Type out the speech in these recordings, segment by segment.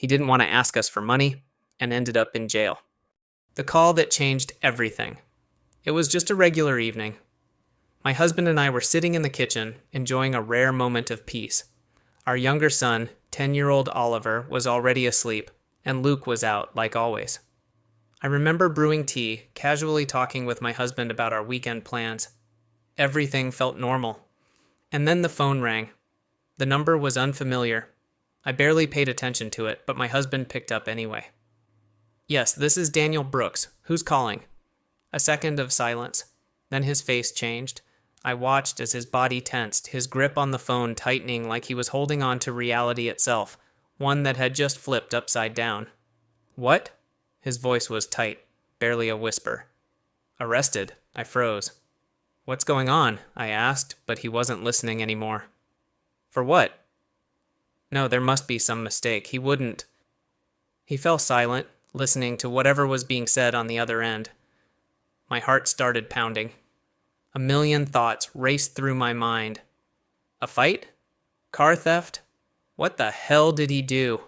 He didn't want to ask us for money and ended up in jail. The call that changed everything. It was just a regular evening. My husband and I were sitting in the kitchen, enjoying a rare moment of peace. Our younger son, 10-year-old Oliver, was already asleep, and Luke was out, like always. I remember brewing tea, casually talking with my husband about our weekend plans. Everything felt normal. And then the phone rang. The number was unfamiliar. I barely paid attention to it, but my husband picked up anyway. "Yes, this is Daniel Brooks. Who's calling?" A second of silence. Then his face changed. I watched as his body tensed, his grip on the phone tightening like he was holding on to reality itself, one that had just flipped upside down. "What?" His voice was tight, barely a whisper. "Arrested." I froze. "What's going on?" I asked, but he wasn't listening anymore. "For what?" No, there must be some mistake. He wouldn't. He fell silent, listening to whatever was being said on the other end. My heart started pounding. A million thoughts raced through my mind. A fight? Car theft? What the hell did he do?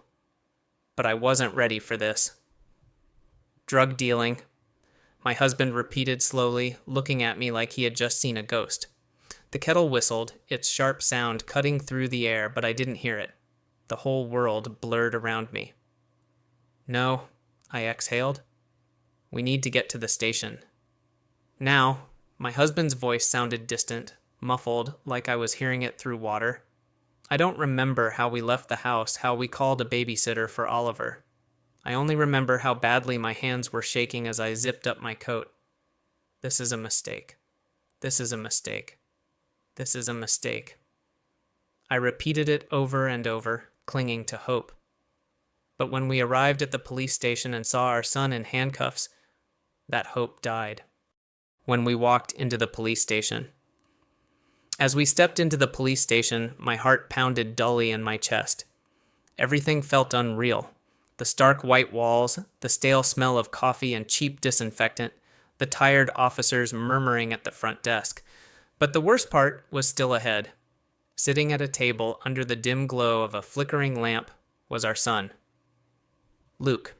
But I wasn't ready for this. Drug dealing. My husband repeated slowly, looking at me like he had just seen a ghost. The kettle whistled, its sharp sound cutting through the air, but I didn't hear it. The whole world blurred around me. "No," I exhaled. "We need to get to the station." Now, my husband's voice sounded distant, muffled, like I was hearing it through water. I don't remember how we left the house, how we called a babysitter for Oliver. I only remember how badly my hands were shaking as I zipped up my coat. This is a mistake. This is a mistake. This is a mistake. I repeated it over and over, clinging to hope. But when we arrived at the police station and saw our son in handcuffs, that hope died. When we walked into the police station. As we stepped into the police station, my heart pounded dully in my chest. Everything felt unreal. The stark white walls, the stale smell of coffee and cheap disinfectant, the tired officers murmuring at the front desk. But the worst part was still ahead. Sitting at a table under the dim glow of a flickering lamp was our son. Luke.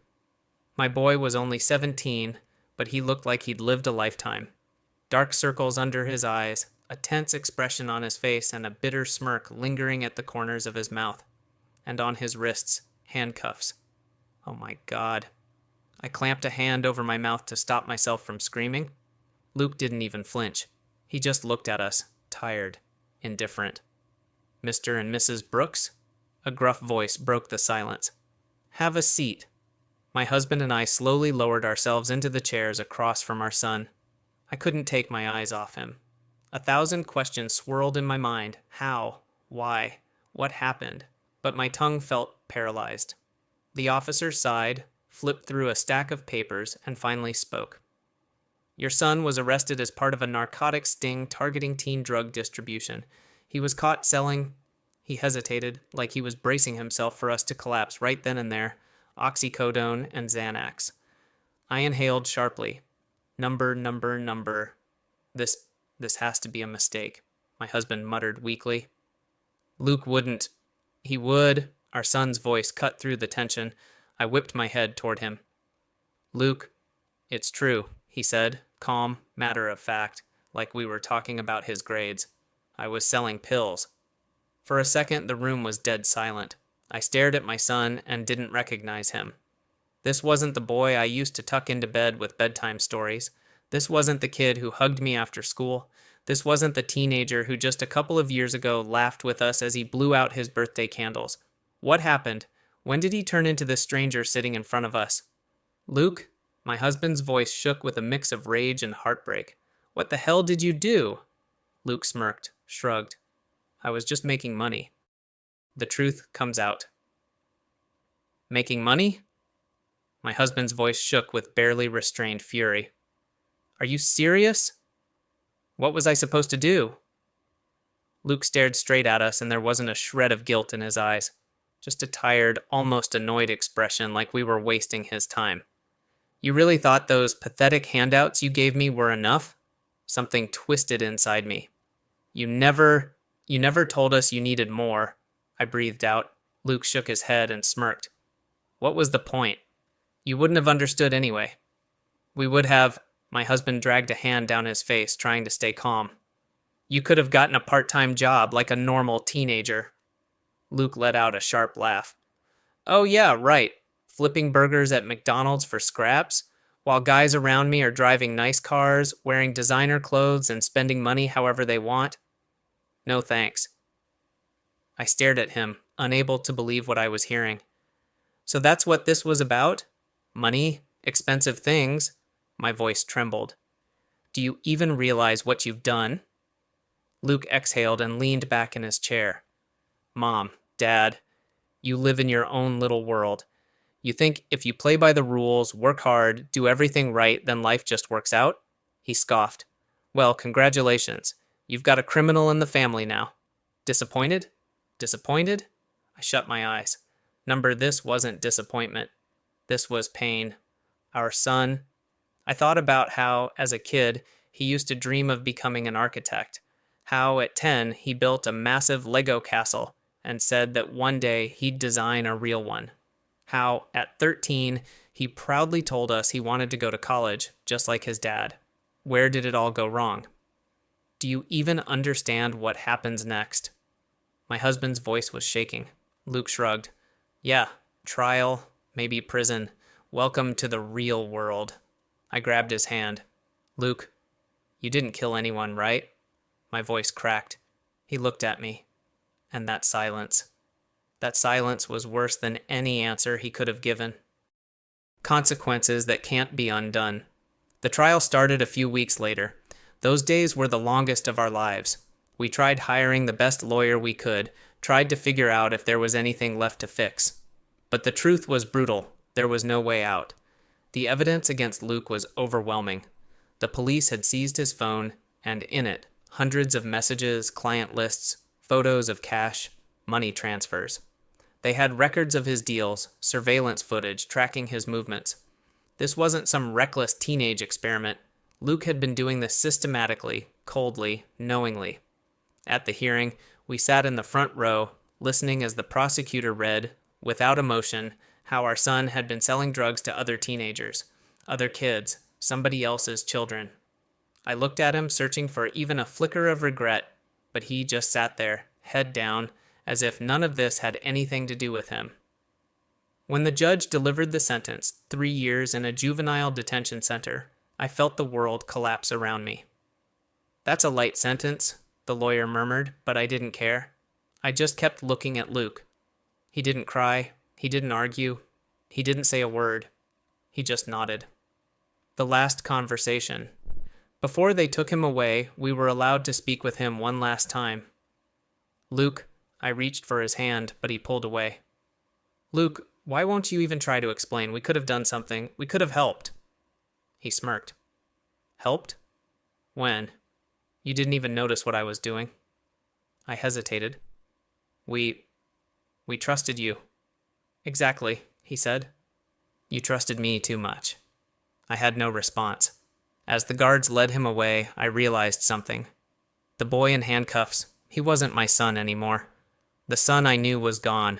My boy was only 17, but he looked like he'd lived a lifetime. Dark circles under his eyes, a tense expression on his face, and a bitter smirk lingering at the corners of his mouth. And on his wrists, handcuffs. Oh my God. I clamped a hand over my mouth to stop myself from screaming. Luke didn't even flinch. He just looked at us, tired, indifferent. "Mr. and Mrs. Brooks?" A gruff voice broke the silence. "Have a seat." My husband and I slowly lowered ourselves into the chairs across from our son. I couldn't take my eyes off him. 1,000 questions swirled in my mind. How? Why? What happened? But my tongue felt paralyzed. The officer sighed, flipped through a stack of papers, and finally spoke. "Your son was arrested as part of a narcotics sting targeting teen drug distribution. He was caught selling..." He hesitated, like he was bracing himself for us to collapse right then and there. "Oxycodone and Xanax." I inhaled sharply. Number. This has to be a mistake," my husband muttered weakly. "Luke wouldn't." "He would." Our son's voice cut through the tension. I whipped my head toward him. "Luke, it's true," he said, calm, matter of fact, like we were talking about his grades. "I was selling pills." For a second, the room was dead silent. I stared at my son and didn't recognize him. This wasn't the boy I used to tuck into bed with bedtime stories. This wasn't the kid who hugged me after school. This wasn't the teenager who just a couple of years ago laughed with us as he blew out his birthday candles. What happened? When did he turn into this stranger sitting in front of us? "Luke?" My husband's voice shook with a mix of rage and heartbreak. "What the hell did you do?" Luke smirked, shrugged. "I was just making money." The truth comes out. "Making money?" My husband's voice shook with barely restrained fury. "Are you serious? What was I supposed to do?" Luke stared straight at us, and there wasn't a shred of guilt in his eyes. Just a tired, almost annoyed expression, like we were wasting his time. "You really thought those pathetic handouts you gave me were enough?" Something twisted inside me. You never told us you needed more," I breathed out. Luke shook his head and smirked. What was the point? You wouldn't have understood anyway. We would have. My husband dragged a hand down his face, trying to stay calm. You could have gotten a part-time job like a normal teenager. Luke let out a sharp laugh. Oh yeah, right. Flipping burgers at McDonald's for scraps, while guys around me are driving nice cars, wearing designer clothes, and spending money however they want. No thanks. I stared at him, unable to believe what I was hearing. So that's what this was about? Money? Expensive things? My voice trembled. Do you even realize what you've done? Luke exhaled and leaned back in his chair. Mom, Dad, you live in your own little world. You think if you play by the rules, work hard, do everything right, then life just works out? He scoffed. Well, congratulations. You've got a criminal in the family now. Disappointed? Disappointed? I shut my eyes. This wasn't disappointment. This was pain. Our son. I thought about how, as a kid, he used to dream of becoming an architect. How, at 10, he built a massive Lego castle and said that one day he'd design a real one. How, at 13, he proudly told us he wanted to go to college, just like his dad. Where did it all go wrong? Do you even understand what happens next? My husband's voice was shaking. Luke shrugged. Yeah, trial, maybe prison. Welcome to the real world. I grabbed his hand. Luke, you didn't kill anyone, right? My voice cracked. He looked at me. And that silence. That silence was worse than any answer he could have given. Consequences that can't be undone. The trial started a few weeks later. Those days were the longest of our lives. We tried hiring the best lawyer we could, tried to figure out if there was anything left to fix. But the truth was brutal. There was no way out. The evidence against Luke was overwhelming. The police had seized his phone, and in it, hundreds of messages, client lists, photos of cash, money transfers. They had records of his deals, surveillance footage tracking his movements. This wasn't some reckless teenage experiment. Luke had been doing this systematically, coldly, knowingly. At the hearing, we sat in the front row, listening as the prosecutor read, without emotion, how our son had been selling drugs to other teenagers, other kids, somebody else's children. I looked at him, searching for even a flicker of regret, but he just sat there, head down, as if none of this had anything to do with him. When the judge delivered the sentence, 3 years in a juvenile detention center, I felt the world collapse around me. That's a light sentence, the lawyer murmured, but I didn't care. I just kept looking at Luke. He didn't cry. He didn't argue. He didn't say a word. He just nodded. The last conversation. Before they took him away, we were allowed to speak with him one last time. Luke, I reached for his hand, but he pulled away. Luke, why won't you even try to explain? We could have done something. We could have helped. He smirked. Helped? When? You didn't even notice what I was doing. I hesitated. We trusted you. Exactly, he said. You trusted me too much. I had no response. As the guards led him away, I realized something. The boy in handcuffs, he wasn't my son anymore. The son I knew was gone,